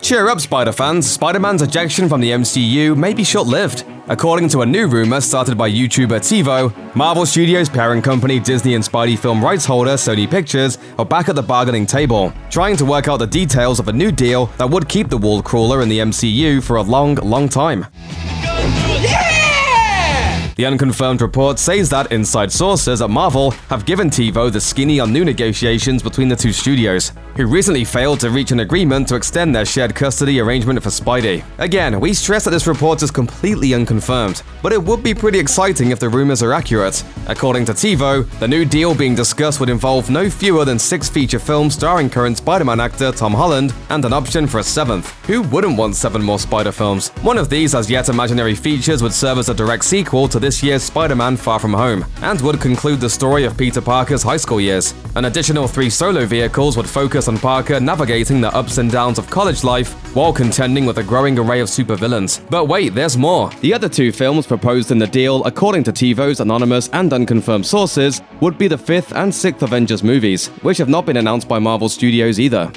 Cheer up, Spider fans, Spider-Man's ejection from the MCU may be short-lived. According to a new rumor started by YouTuber TiVo, Marvel Studios' parent company Disney and Spidey film rights holder Sony Pictures are back at the bargaining table, trying to work out the details of a new deal that would keep the wall crawler in the MCU for a long, long time. The unconfirmed report says that inside sources at Marvel have given TiVo the skinny on new negotiations between the two studios, who recently failed to reach an agreement to extend their shared custody arrangement for Spidey. Again, we stress that this report is completely unconfirmed, but it would be pretty exciting if the rumors are accurate. According to TiVo, the new deal being discussed would involve no fewer than 6 feature films starring current Spider-Man actor Tom Holland, and an option for a 7th. Who wouldn't want 7 more Spider films? One of these as yet imaginary features would serve as a direct sequel to this year's Spider-Man Far From Home, and would conclude the story of Peter Parker's high school years. An additional 3 solo vehicles would focus on Parker navigating the ups and downs of college life while contending with a growing array of supervillains. But wait, there's more. The other 2 films proposed in the deal, according to TiVo's anonymous and unconfirmed sources, would be the 5th and 6th Avengers movies, which have not been announced by Marvel Studios either.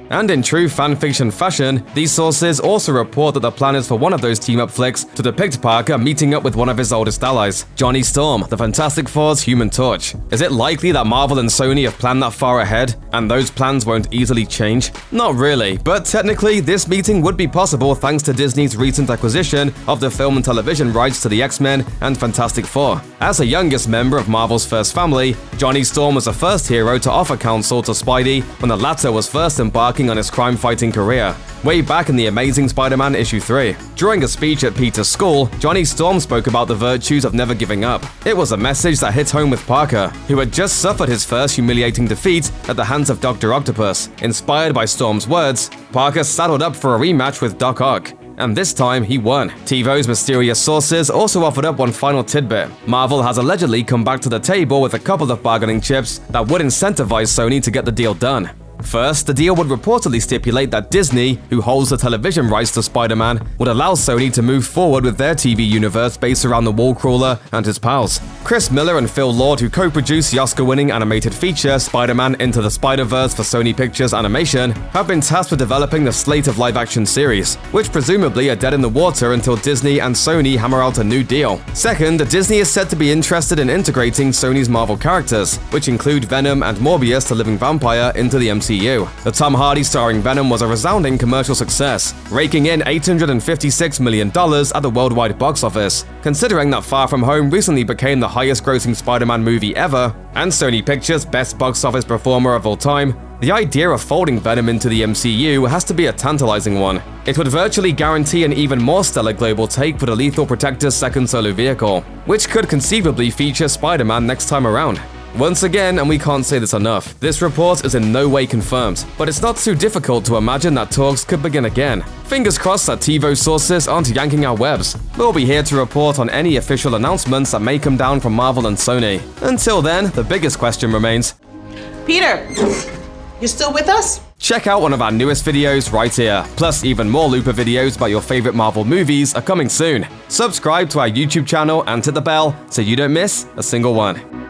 And in true fanfiction fashion, these sources also report that the plan is for one of those team-up flicks to depict Parker meeting up with one of his oldest allies, Johnny Storm, the Fantastic Four's Human Torch. Is it likely that Marvel and Sony have planned that far ahead, and those plans won't easily change? Not really, but technically, this meeting would be possible thanks to Disney's recent acquisition of the film and television rights to the X-Men and Fantastic Four. As the youngest member of Marvel's first family, Johnny Storm was the first hero to offer counsel to Spidey when the latter was first embarking on his crime-fighting career, way back in The Amazing Spider-Man issue 3. During a speech at Peter's school, Johnny Storm spoke about the virtues of never giving up. It was a message that hit home with Parker, who had just suffered his first humiliating defeat at the hands of Dr. Octopus. Inspired by Storm's words, Parker saddled up for a rematch with Doc Ock, and this time he won. TiVo's mysterious sources also offered up one final tidbit. Marvel has allegedly come back to the table with a couple of bargaining chips that would incentivize Sony to get the deal done. First, the deal would reportedly stipulate that Disney, who holds the television rights to Spider-Man, would allow Sony to move forward with their TV universe based around the Wallcrawler and his pals. Chris Miller and Phil Lord, who co-produced the Oscar-winning animated feature Spider-Man Into the Spider-Verse for Sony Pictures Animation, have been tasked with developing the slate of live-action series, which presumably are dead in the water until Disney and Sony hammer out a new deal. Second, Disney is said to be interested in integrating Sony's Marvel characters, which include Venom and Morbius the Living Vampire, into the MCU. The Tom Hardy starring Venom was a resounding commercial success, raking in $856 million at the worldwide box office. Considering that Far From Home recently became the highest-grossing Spider-Man movie ever, and Sony Pictures' best box office performer of all time, the idea of folding Venom into the MCU has to be a tantalizing one. It would virtually guarantee an even more stellar global take for the Lethal Protector's second solo vehicle, which could conceivably feature Spider-Man next time around. Once again, and we can't say this enough, this report is in no way confirmed, but it's not too difficult to imagine that talks could begin again. Fingers crossed that TiVo sources aren't yanking our webs. We'll be here to report on any official announcements that may come down from Marvel and Sony. Until then, the biggest question remains: Peter, you still with us? Check out one of our newest videos right here. Plus, even more Looper videos about your favorite Marvel movies are coming soon. Subscribe to our YouTube channel and hit the bell so you don't miss a single one.